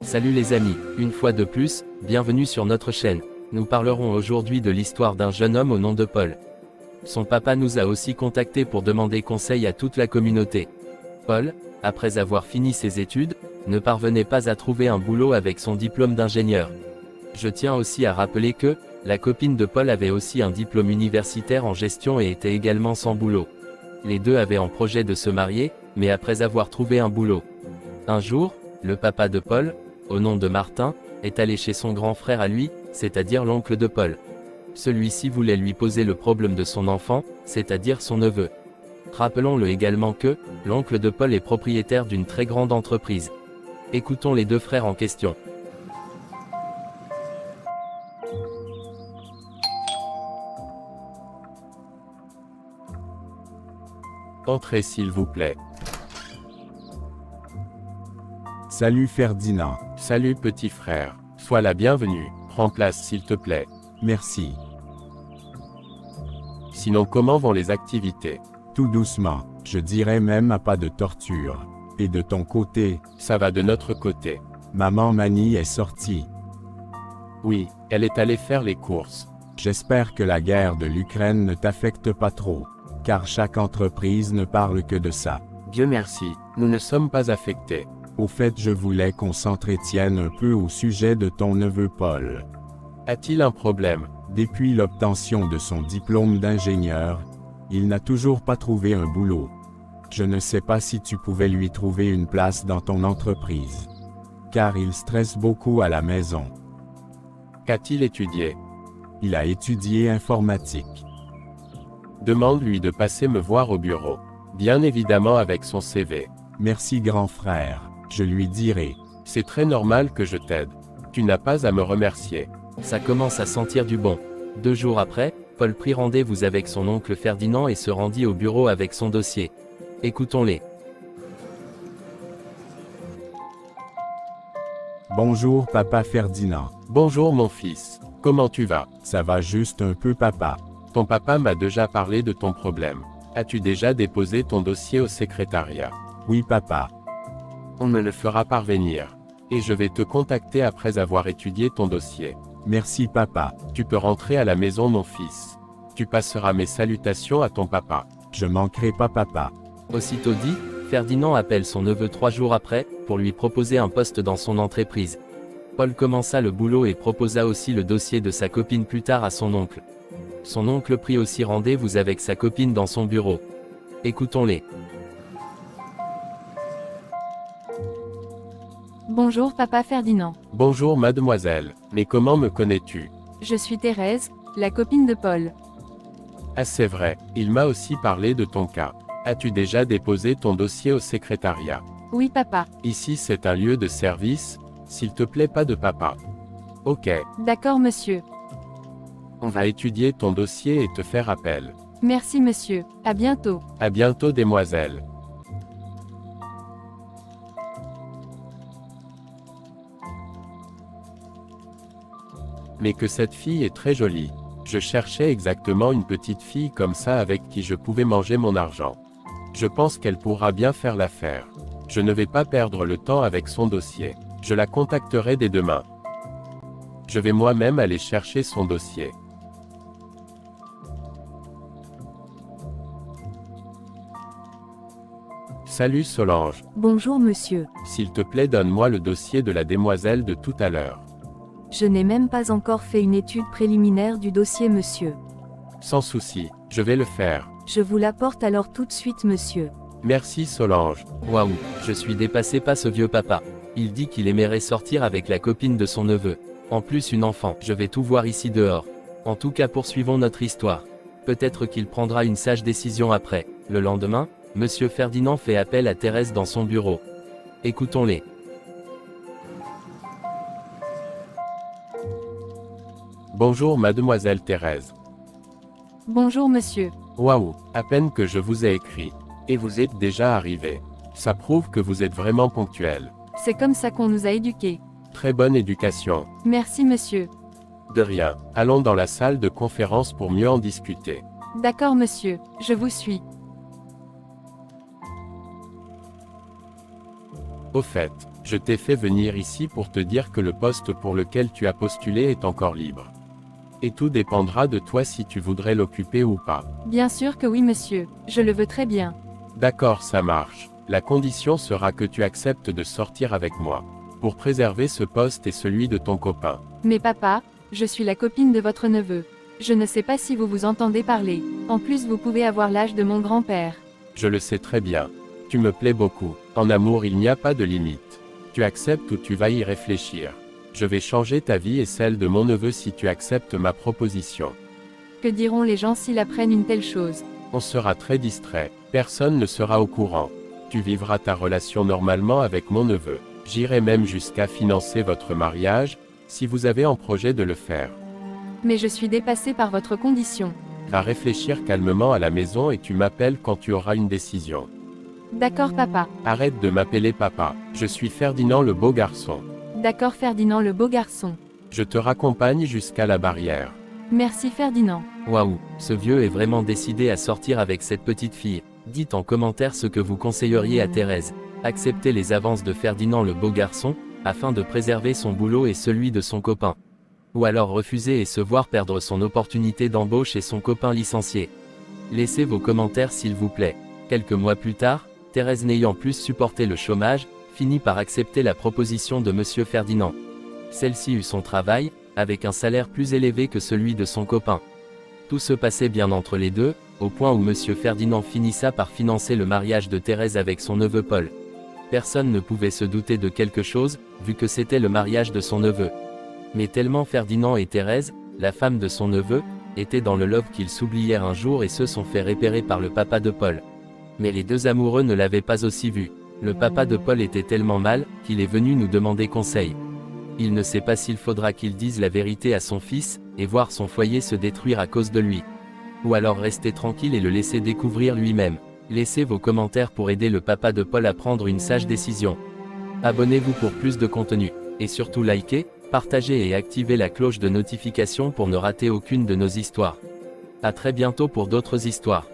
Salut les amis, une fois de plus, bienvenue sur notre chaîne. Nous parlerons aujourd'hui de l'histoire d'un jeune homme au nom de Paul. Son papa nous a aussi contactés pour demander conseil à toute la communauté. Paul, après avoir fini ses études, ne parvenait pas à trouver un boulot avec son diplôme d'ingénieur. Je tiens aussi à rappeler que, la copine de Paul avait aussi un diplôme universitaire en gestion et était également sans boulot. Les deux avaient en projet de se marier, mais après avoir trouvé un boulot. Un jour, le papa de Paul, au nom de Martin, est allé chez son grand frère à lui, c'est-à-dire l'oncle de Paul. Celui-ci voulait lui poser le problème de son enfant, c'est-à-dire son neveu. Rappelons-le également que, l'oncle de Paul est propriétaire d'une très grande entreprise. Écoutons les deux frères en question. Entrez s'il vous plaît. Salut Ferdinand. Salut petit frère, sois la bienvenue, prends place s'il te plaît. Merci. Sinon comment vont les activités? Tout doucement, je dirais même à pas de torture. Et de ton côté? Ça va de notre côté. Maman Mani est sortie. Oui, elle est allée faire les courses. J'espère que la guerre de l'Ukraine ne t'affecte pas trop, car chaque entreprise ne parle que de ça. Dieu merci, nous ne sommes pas affectés. Au fait, je voulais qu'on s'entretienne un peu au sujet de ton neveu Paul. A-t-il un problème? Depuis l'obtention de son diplôme d'ingénieur, il n'a toujours pas trouvé un boulot. Je ne sais pas si tu pouvais lui trouver une place dans ton entreprise. Car il stresse beaucoup à la maison. Qu'a-t-il étudié? Il a étudié informatique. Demande-lui de passer me voir au bureau. Bien évidemment avec son CV. Merci grand frère, je lui dirai. C'est très normal que je t'aide. Tu n'as pas à me remercier. Ça commence à sentir du bon. 2 jours après, Paul prit rendez-vous avec son oncle Ferdinand et se rendit au bureau avec son dossier. Écoutons-les. Bonjour papa Ferdinand. Bonjour mon fils, comment tu vas? Ça va juste un peu papa. Ton papa m'a déjà parlé de ton problème. As-tu déjà déposé ton dossier au secrétariat? Oui papa. On me le fera parvenir. Et je vais te contacter après avoir étudié ton dossier. Merci papa. Tu peux rentrer à la maison mon fils. Tu passeras mes salutations à ton papa. Je manquerai pas papa. Aussitôt dit, Ferdinand appelle son neveu 3 jours après, pour lui proposer un poste dans son entreprise. Paul commença le boulot et proposa aussi le dossier de sa copine plus tard à son oncle. Son oncle prit aussi rendez-vous avec sa copine dans son bureau. Écoutons-les. Bonjour papa Ferdinand. Bonjour mademoiselle, mais comment me connais-tu? Je suis Thérèse, la copine de Paul. Ah c'est vrai, il m'a aussi parlé de ton cas. As-tu déjà déposé ton dossier au secrétariat? Oui papa. Ici c'est un lieu de service, s'il te plaît pas de papa. Ok, D'accord monsieur. on va étudier ton dossier et te faire appel. Merci monsieur. À bientôt. À bientôt demoiselle. Mais que cette fille est très jolie. Je cherchais exactement une petite fille comme ça avec qui je pouvais manger mon argent. Je pense qu'elle pourra bien faire l'affaire. Je ne vais pas perdre le temps avec son dossier. Je la contacterai dès demain. Je vais moi-même aller chercher son dossier. Salut Solange. Bonjour monsieur. S'il te plaît donne-moi le dossier de la demoiselle de tout à l'heure. Je n'ai même pas encore fait une étude préliminaire du dossier monsieur. Sans souci, je vais le faire. Je vous l'apporte alors tout de suite monsieur. Merci Solange. Waouh, je suis dépassé par ce vieux papa. Il dit qu'il aimerait sortir avec la copine de son neveu. En plus une enfant, je vais tout voir ici dehors. En tout cas poursuivons notre histoire. Peut-être qu'il prendra une sage décision après. Le lendemain, Monsieur Ferdinand fait appel à Thérèse dans son bureau. Écoutons-les. Bonjour mademoiselle Thérèse. Bonjour monsieur. Waouh, à peine que je vous ai écrit. Et vous êtes déjà arrivé. Ça prouve que vous êtes vraiment ponctuel. C'est comme ça qu'on nous a éduqués. Très bonne éducation. Merci monsieur. De rien. Allons dans la salle de conférence pour mieux en discuter. D'accord monsieur, je vous suis. Au fait, Je t'ai fait venir ici pour te dire que le poste pour lequel tu as postulé est encore libre. Et tout dépendra de toi si tu voudrais l'occuper ou pas. Bien sûr que oui, monsieur. Je le veux très bien. D'accord, ça marche. La condition sera que tu acceptes de sortir avec moi. Pour préserver ce poste et celui de ton copain. Mais papa, je suis la copine de votre neveu. Je ne sais pas si vous vous entendez parler. En plus, vous pouvez avoir l'âge de mon grand-père. Je le sais très bien. Tu me plais beaucoup. En amour, il n'y a pas de limite. Tu acceptes ou tu vas y réfléchir. Je vais changer ta vie et celle de mon neveu si tu acceptes ma proposition. Que diront les gens s'ils apprennent une telle chose? On sera très distrait. Personne ne sera au courant. Tu vivras ta relation normalement avec mon neveu. J'irai même jusqu'à financer votre mariage, si vous avez en projet de le faire. Mais je suis dépassée par votre condition. Va réfléchir calmement à la maison et tu m'appelles quand tu auras une décision. D'accord papa. Arrête de m'appeler papa. Je suis Ferdinand le beau garçon. D'accord Ferdinand le beau garçon. Je te raccompagne jusqu'à la barrière. Merci Ferdinand. Waouh, ce vieux est vraiment décidé à sortir avec cette petite fille. Dites en commentaire ce que vous conseilleriez à Thérèse. Accepter les avances de Ferdinand le beau garçon, afin de préserver son boulot et celui de son copain. Ou alors refuser et se voir perdre son opportunité d'embauche et son copain licencié. Laissez vos commentaires s'il vous plaît. Quelques mois plus tard, Thérèse n'ayant plus supporté le chômage, finit par accepter la proposition de Monsieur Ferdinand. Celle-ci eut son travail, avec un salaire plus élevé que celui de son copain. Tout se passait bien entre les deux, au point où Monsieur Ferdinand finissa par financer le mariage de Thérèse avec son neveu Paul. Personne ne pouvait se douter de quelque chose, vu que c'était le mariage de son neveu. Mais tellement Ferdinand et Thérèse, la femme de son neveu, étaient dans le love qu'ils s'oublièrent un jour et se sont fait repérer par le papa de Paul. Mais les deux amoureux ne l'avaient pas aussi vu. Le papa de Paul était tellement mal, qu'il est venu nous demander conseil. Il ne sait pas s'il faudra qu'il dise la vérité à son fils, et voir son foyer se détruire à cause de lui. Ou alors rester tranquille et le laisser découvrir lui-même. Laissez vos commentaires pour aider le papa de Paul à prendre une sage décision. Abonnez-vous pour plus de contenu. Et surtout likez, partagez et activez la cloche de notification pour ne rater aucune de nos histoires. À très bientôt pour d'autres histoires.